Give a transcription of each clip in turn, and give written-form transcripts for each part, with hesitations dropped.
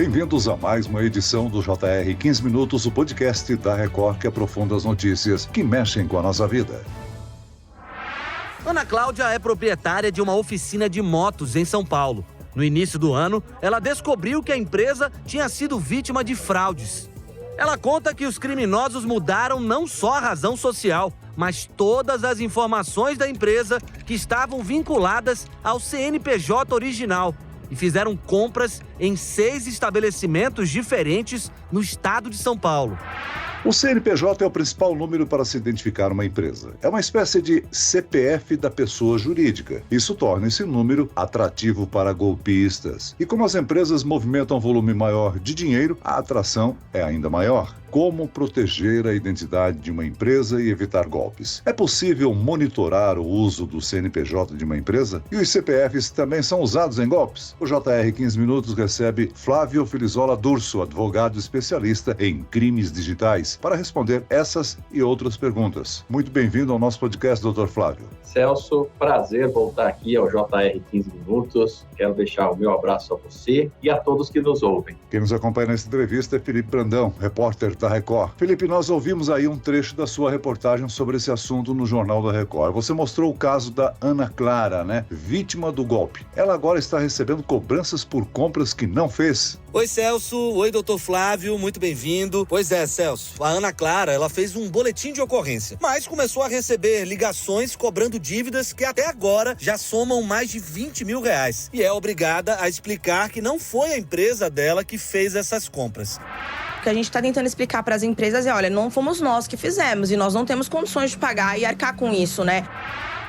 Bem-vindos a mais uma edição do JR 15 Minutos, o podcast da Record que aprofunda as notícias que mexem com a nossa vida. Ana Cláudia é proprietária de uma oficina de motos em São Paulo. No início do ano, ela descobriu que a empresa tinha sido vítima de fraudes. Ela conta que os criminosos mudaram não só a razão social, mas todas as informações da empresa que estavam vinculadas ao CNPJ original e fizeram compras em 6 estabelecimentos diferentes no estado de São Paulo. O CNPJ é o principal número para se identificar uma empresa. É uma espécie de CPF da pessoa jurídica. Isso torna esse número atrativo para golpistas. E como as empresas movimentam um volume maior de dinheiro, a atração é ainda maior. Como proteger a identidade de uma empresa e evitar golpes? É possível monitorar o uso do CNPJ de uma empresa? E os CPFs também são usados em golpes? O JR 15 Minutos recebe Flávio Filizola Durso, advogado especialista em crimes digitais, para responder essas e outras perguntas. Muito bem-vindo ao nosso podcast, Dr. Flávio. Celso, prazer voltar aqui ao JR 15 Minutos. Quero deixar o meu abraço a você e a todos que nos ouvem. Quem nos acompanha nessa entrevista é Felipe Brandão, repórter da Record. Felipe, nós ouvimos aí um trecho da sua reportagem sobre esse assunto no Jornal da Record. Você mostrou o caso da Ana Clara, vítima do golpe. Ela agora está recebendo cobranças por compras que não fez. Oi, Celso. Oi, doutor Flávio. Muito bem-vindo. Pois é, Celso. A Ana Clara, ela fez um boletim de ocorrência, mas começou a receber ligações cobrando dívidas que até agora já somam mais de R$20 mil. E é obrigada a explicar que não foi a empresa dela que fez essas compras. O que a gente está tentando explicar para as empresas é, olha, não fomos nós que fizemos e nós não temos condições de pagar e arcar com isso,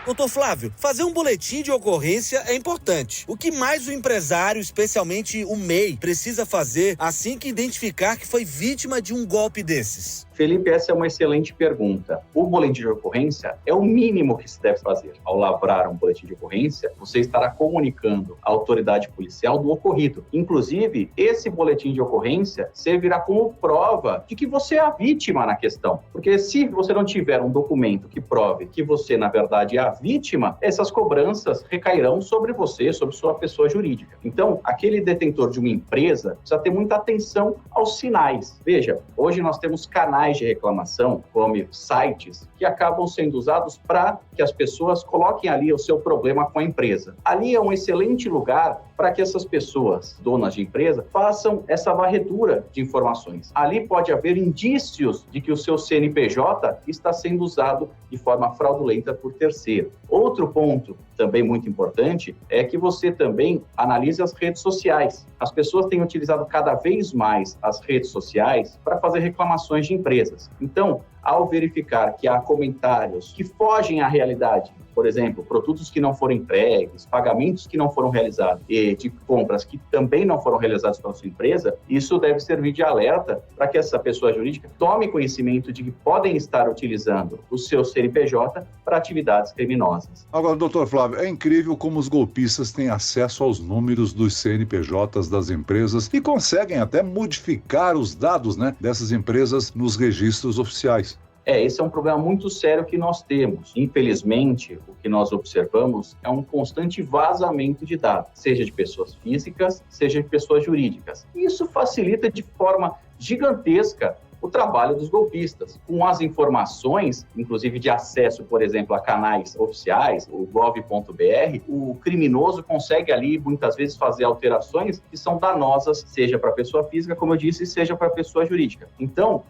Doutor Flávio, fazer um boletim de ocorrência é importante. O que mais o empresário, especialmente o MEI, precisa fazer assim que identificar que foi vítima de um golpe desses? Felipe, essa é uma excelente pergunta. O boletim de ocorrência é o mínimo que se deve fazer. Ao lavrar um boletim de ocorrência, você estará comunicando à autoridade policial do ocorrido. Inclusive, esse boletim de ocorrência servirá como prova de que você é a vítima na questão. Porque se você não tiver um documento que prove que você, na verdade, é a vítima, essas cobranças recairão sobre você, sobre sua pessoa jurídica. Então, aquele detentor de uma empresa precisa ter muita atenção aos sinais. Veja, hoje nós temos canais de reclamação, como sites, que acabam sendo usados para que as pessoas coloquem ali o seu problema com a empresa. Ali é um excelente lugar para que essas pessoas, donas de empresa, façam essa varredura de informações. Ali pode haver indícios de que o seu CNPJ está sendo usado de forma fraudulenta por terceiro. Outro ponto também muito importante é que você também analise as redes sociais. As pessoas têm utilizado cada vez mais as redes sociais para fazer reclamações de empresas. Então, ao verificar que há comentários que fogem à realidade, por exemplo, produtos que não foram entregues, pagamentos que não foram realizados e de compras que também não foram realizadas pela sua empresa, isso deve servir de alerta para que essa pessoa jurídica tome conhecimento de que podem estar utilizando o seu CNPJ para atividades criminosas. Agora, doutor Flávio, é incrível como os golpistas têm acesso aos números dos CNPJs das empresas e conseguem até modificar os dados, dessas empresas nos registros oficiais. Esse é um problema muito sério que nós temos. Infelizmente, o que nós observamos é um constante vazamento de dados, seja de pessoas físicas, seja de pessoas jurídicas. Isso facilita de forma gigantesca o trabalho dos golpistas. Com as informações, inclusive de acesso, por exemplo, a canais oficiais, o gov.br, o criminoso consegue ali, muitas vezes, fazer alterações que são danosas, seja para a pessoa física, como eu disse, seja para a pessoa jurídica. Então,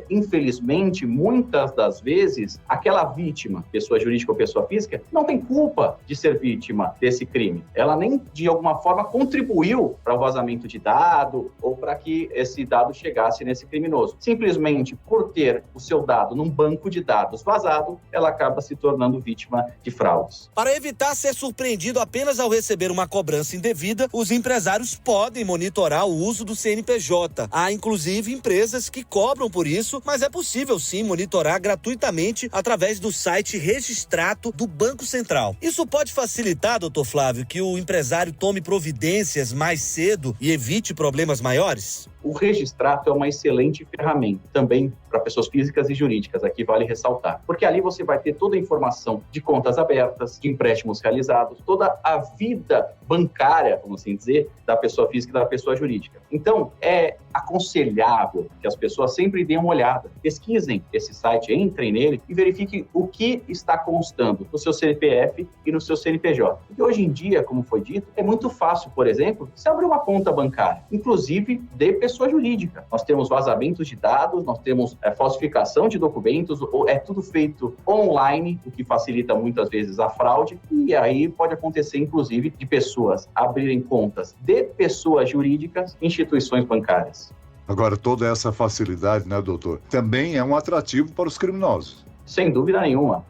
infelizmente, muitas das vezes, aquela vítima, pessoa jurídica ou pessoa física, não tem culpa de ser vítima desse crime. Ela nem, de alguma forma, contribuiu para o vazamento de dado ou para que esse dado chegasse nesse criminoso. Simplesmente por ter o seu dado num banco de dados vazado, ela acaba se tornando vítima de fraudes. Para evitar ser surpreendido apenas ao receber uma cobrança indevida, os empresários podem monitorar o uso do CNPJ. Há, inclusive, empresas que cobram por isso, mas é possível sim monitorar gratuitamente através do site Registrato do Banco Central. Isso pode facilitar, doutor Flávio, que o empresário tome providências mais cedo e evite problemas maiores? O Registrato é uma excelente ferramenta também para pessoas físicas e jurídicas, aqui vale ressaltar. Porque ali você vai ter toda a informação de contas abertas, de empréstimos realizados, toda a vida bancária, vamos assim dizer, da pessoa física e da pessoa jurídica. Então, é aconselhável que as pessoas sempre deem uma olhada, pesquisem esse site, entrem nele e verifiquem o que está constando no seu CPF e no seu CNPJ. Porque hoje em dia, como foi dito, é muito fácil, por exemplo, se abrir uma conta bancária, inclusive de pessoa jurídica. Nós temos vazamentos de dados, nós temos falsificação de documentos, é tudo feito online, o que facilita muitas vezes a fraude, e aí pode acontecer, inclusive, de pessoas abrirem contas de pessoas jurídicas em instituições bancárias. Agora, toda essa facilidade, né, doutor, também é um atrativo para os criminosos. Sem dúvida nenhuma.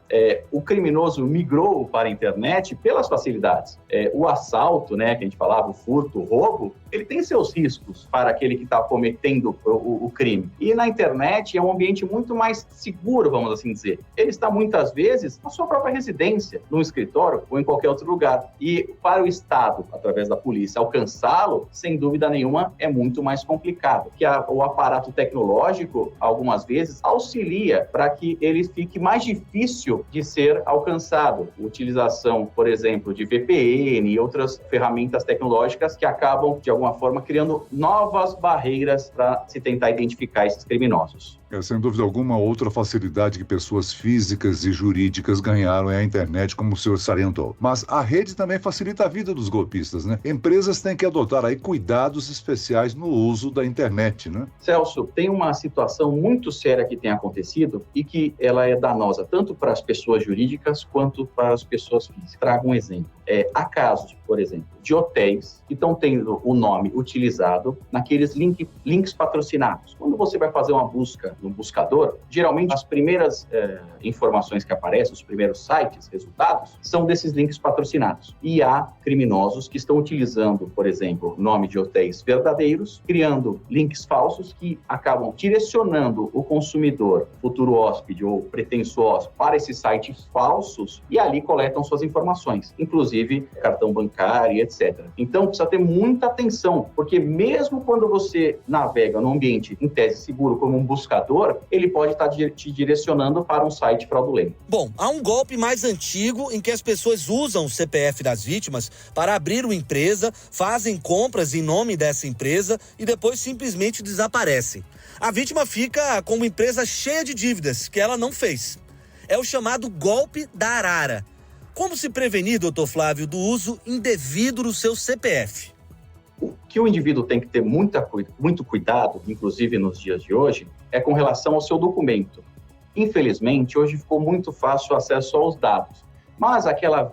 O criminoso migrou para a internet pelas facilidades. O assalto, né, que a gente falava, o furto, o roubo, ele tem seus riscos para aquele que está cometendo o crime. E na internet é um ambiente muito mais seguro, vamos assim dizer. Ele está muitas vezes na sua própria residência, num escritório ou em qualquer outro lugar. E para o Estado, através da polícia, alcançá-lo, sem dúvida nenhuma, é muito mais complicado. Que o aparato tecnológico, algumas vezes, auxilia para que ele fique mais difícil de ser alcançado. Utilização, por exemplo, de VPN e outras ferramentas tecnológicas que acabam, de alguma forma, criando novas barreiras para se tentar identificar esses criminosos. Sem dúvida alguma, outra facilidade que pessoas físicas e jurídicas ganharam é a internet, como o senhor salientou. Mas a rede também facilita a vida dos golpistas, né? Empresas têm que adotar aí cuidados especiais no uso da internet, né? Celso, tem uma situação muito séria que tem acontecido e que ela é danosa tanto para as pessoas jurídicas quanto para as pessoas físicas. Trago um exemplo. Há casos, por exemplo, de hotéis que estão tendo o nome utilizado naqueles links patrocinados. Quando você vai fazer uma busca no buscador, geralmente as primeiras informações que aparecem, os primeiros sites, resultados, são desses links patrocinados. E há criminosos que estão utilizando, por exemplo, nome de hotéis verdadeiros, criando links falsos que acabam direcionando o consumidor, futuro hóspede ou pretenso hóspede, para esses sites falsos e ali coletam suas informações, inclusive cartão bancário, etc. Então, precisa ter muita atenção, porque mesmo quando você navega num ambiente em tese seguro como um buscador, ele pode estar te direcionando para um site fraudulento. Bom, há um golpe mais antigo em que as pessoas usam o CPF das vítimas para abrir uma empresa, fazem compras em nome dessa empresa e depois simplesmente desaparecem. A vítima fica com uma empresa cheia de dívidas que ela não fez. É o chamado golpe da arara. Como se prevenir, doutor Flávio, do uso indevido do seu CPF? O que o indivíduo tem que ter muito cuidado, inclusive nos dias de hoje, é com relação ao seu documento. Infelizmente, hoje ficou muito fácil o acesso aos dados, mas aquela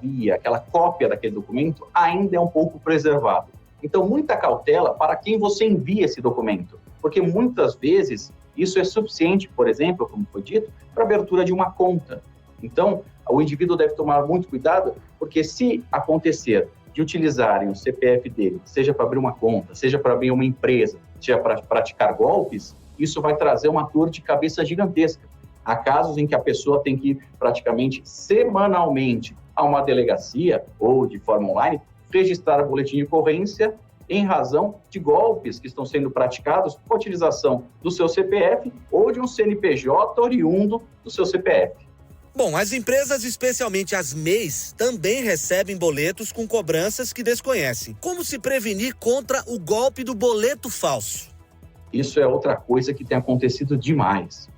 cópia daquele documento ainda é um pouco preservado. Então, muita cautela para quem você envia esse documento, porque muitas vezes isso é suficiente, por exemplo, como foi dito, para a abertura de uma conta. Então, o indivíduo deve tomar muito cuidado, porque se acontecer de utilizarem o CPF dele, seja para abrir uma conta, seja para abrir uma empresa, seja para praticar golpes, isso vai trazer uma dor de cabeça gigantesca. Há casos em que a pessoa tem que ir praticamente semanalmente a uma delegacia ou de forma online registrar o boletim de ocorrência em razão de golpes que estão sendo praticados com a utilização do seu CPF ou de um CNPJ oriundo do seu CPF. Bom, as empresas, especialmente as MEIs, também recebem boletos com cobranças que desconhecem. Como se prevenir contra o golpe do boleto falso? Isso é outra coisa que tem acontecido demais.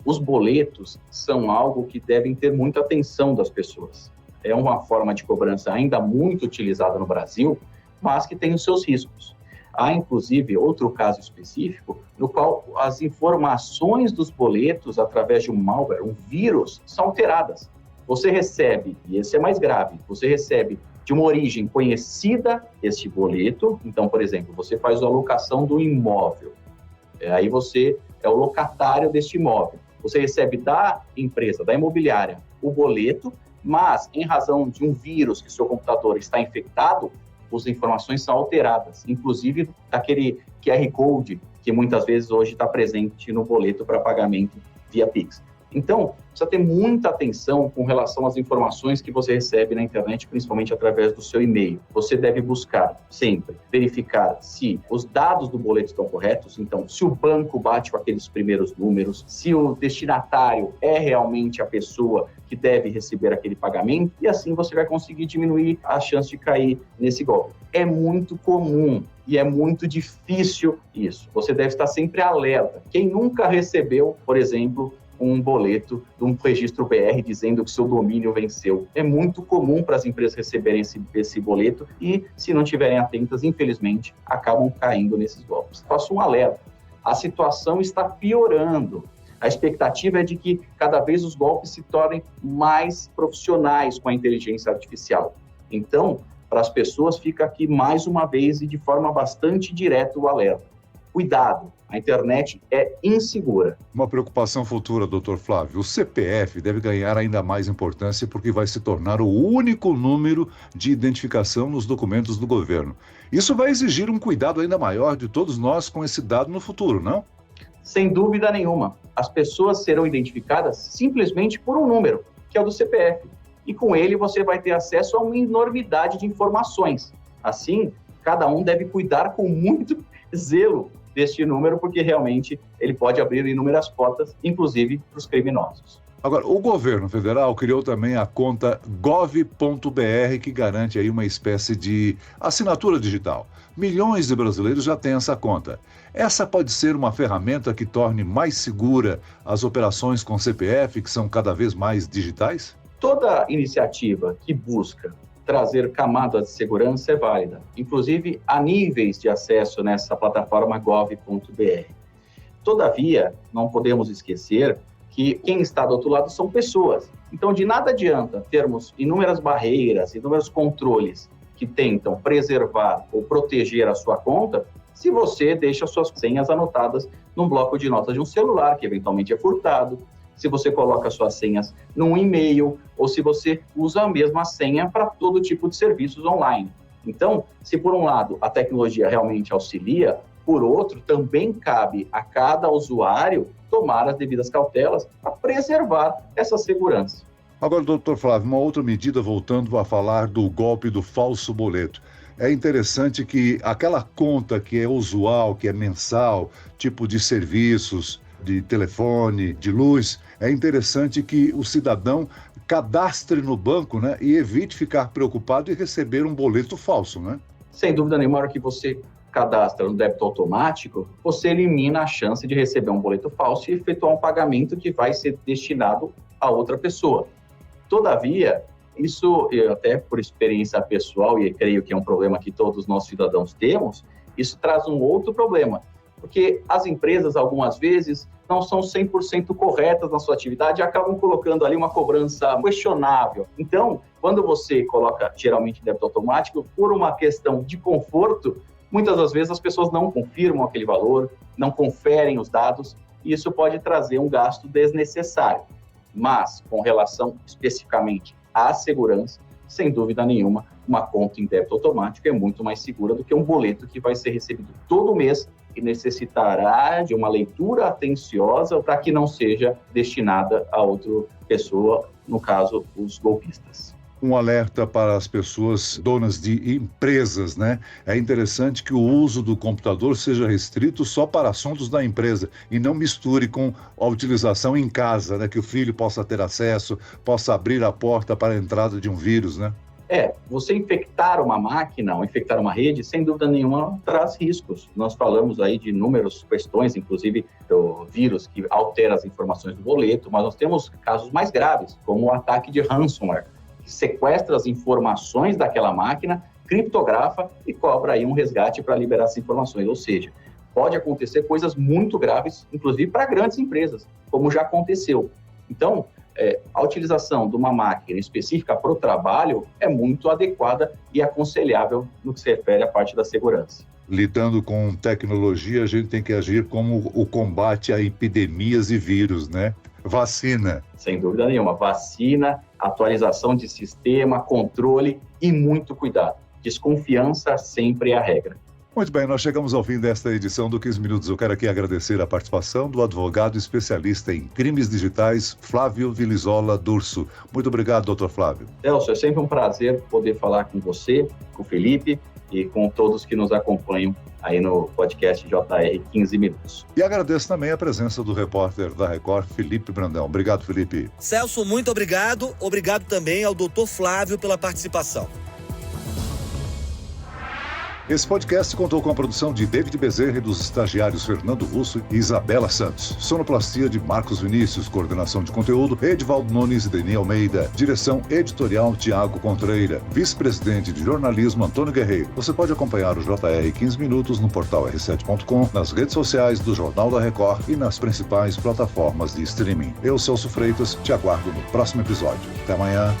Os boletos são algo que devem ter muita atenção das pessoas. É uma forma de cobrança ainda muito utilizada no Brasil, mas que tem os seus riscos. Há, inclusive, outro caso específico, no qual as informações dos boletos, através de um malware, um vírus, são alteradas. Você recebe, e esse é mais grave, você recebe de uma origem conhecida este boleto. Então, por exemplo, você faz a locação do imóvel. Aí você é o locatário deste imóvel. Você recebe da empresa, da imobiliária, o boleto, mas em razão de um vírus que seu computador está infectado, as informações são alteradas, inclusive aquele QR Code que muitas vezes hoje está presente no boleto para pagamento via Pix. Então, precisa ter muita atenção com relação às informações que você recebe na internet, principalmente através do seu e-mail. Você deve buscar sempre verificar se os dados do boleto estão corretos, então, se o banco bate com aqueles primeiros números, se o destinatário é realmente a pessoa que deve receber aquele pagamento, e assim você vai conseguir diminuir a chance de cair nesse golpe. É muito comum e é muito difícil isso. Você deve estar sempre alerta. Quem nunca recebeu, por exemplo, um boleto de um registro BR dizendo que seu domínio venceu? É muito comum para as empresas receberem esse boleto e, se não estiverem atentas, infelizmente, acabam caindo nesses golpes. Faço um alerta. A situação está piorando. A expectativa é de que cada vez os golpes se tornem mais profissionais com a inteligência artificial. Então, para as pessoas, fica aqui mais uma vez e de forma bastante direta o alerta. Cuidado, a internet é insegura. Uma preocupação futura, Dr. Flávio. O CPF deve ganhar ainda mais importância porque vai se tornar o único número de identificação nos documentos do governo. Isso vai exigir um cuidado ainda maior de todos nós com esse dado no futuro, não? Sem dúvida nenhuma. As pessoas serão identificadas simplesmente por um número, que é o do CPF. E com ele você vai ter acesso a uma enormidade de informações. Assim, cada um deve cuidar com muito zelo deste número, porque realmente ele pode abrir inúmeras portas, inclusive para os criminosos. Agora, o governo federal criou também a conta gov.br, que garante aí uma espécie de assinatura digital. Milhões de brasileiros já têm essa conta. Essa pode ser uma ferramenta que torne mais segura as operações com CPF, que são cada vez mais digitais? Toda iniciativa que busca trazer camadas de segurança é válida. Inclusive, há níveis de acesso nessa plataforma gov.br. Todavia, não podemos esquecer que quem está do outro lado são pessoas. Então, de nada adianta termos inúmeras barreiras, inúmeros controles que tentam preservar ou proteger a sua conta, se você deixa suas senhas anotadas num bloco de notas de um celular, que eventualmente é furtado, se você coloca suas senhas num e-mail, ou se você usa a mesma senha para todo tipo de serviços online. Então, se por um lado a tecnologia realmente auxilia, por outro, também cabe a cada usuário tomar as devidas cautelas para preservar essa segurança. Agora, doutor Flávio, uma outra medida voltando a falar do golpe do falso boleto. É interessante que aquela conta que é usual, que é mensal, tipo de serviços, de telefone, de luz, é interessante que o cidadão cadastre no banco, né, e evite ficar preocupado em receber um boleto falso, né? Sem dúvida nenhuma, na hora que você cadastra no débito automático, você elimina a chance de receber um boleto falso e efetuar um pagamento que vai ser destinado a outra pessoa. Todavia, isso, até por experiência pessoal, e creio que é um problema que todos nós cidadãos temos, isso traz um outro problema, porque as empresas, algumas vezes, não são 100% corretas na sua atividade e acabam colocando ali uma cobrança questionável. Então, quando você coloca, geralmente, débito automático, por uma questão de conforto, muitas das vezes as pessoas não confirmam aquele valor, não conferem os dados, e isso pode trazer um gasto desnecessário. Mas, com relação especificamente à segurança, sem dúvida nenhuma, uma conta em débito automático é muito mais segura do que um boleto que vai ser recebido todo mês e necessitará de uma leitura atenciosa para que não seja destinada a outra pessoa, no caso, os golpistas. Um alerta para as pessoas donas de empresas, né? É interessante que o uso do computador seja restrito só para assuntos da empresa e não misture com a utilização em casa, né? Que o filho possa ter acesso, possa abrir a porta para a entrada de um vírus, né? Você infectar uma máquina ou infectar uma rede, sem dúvida nenhuma, traz riscos. Nós falamos aí de inúmeras questões, inclusive do vírus que altera as informações do boleto, mas nós temos casos mais graves, como o ataque de ransomware, que sequestra as informações daquela máquina, criptografa e cobra aí um resgate para liberar essas informações. Ou seja, pode acontecer coisas muito graves, inclusive para grandes empresas, como já aconteceu. Então, a utilização de uma máquina específica para o trabalho é muito adequada e aconselhável no que se refere à parte da segurança. Lidando com tecnologia, a gente tem que agir como o combate a epidemias e vírus, né? Vacina. Sem dúvida nenhuma. Vacina, atualização de sistema, controle e muito cuidado. Desconfiança sempre é a regra. Muito bem, nós chegamos ao fim desta edição do 15 Minutos. Eu quero aqui agradecer a participação do advogado especialista em crimes digitais, Flávio Vilizola Durso. Muito obrigado, doutor Flávio. Celso, é sempre um prazer poder falar com você, com o Felipe e com todos que nos acompanham aí no podcast JR 15 Minutos. E agradeço também a presença do repórter da Record, Felipe Brandão. Obrigado, Felipe. Celso, muito obrigado. Obrigado também ao doutor Flávio pela participação. Esse podcast contou com a produção de David Bezerra e dos estagiários Fernando Russo e Isabela Santos. Sonoplastia de Marcos Vinícius, coordenação de conteúdo Edivaldo Nunes e Deni Almeida, direção editorial Tiago Contreira, vice-presidente de jornalismo Antônio Guerreiro. Você pode acompanhar o JR 15 Minutos no portal r7.com, nas redes sociais do Jornal da Record e nas principais plataformas de streaming. Eu, Celso Freitas, te aguardo no próximo episódio. Até amanhã.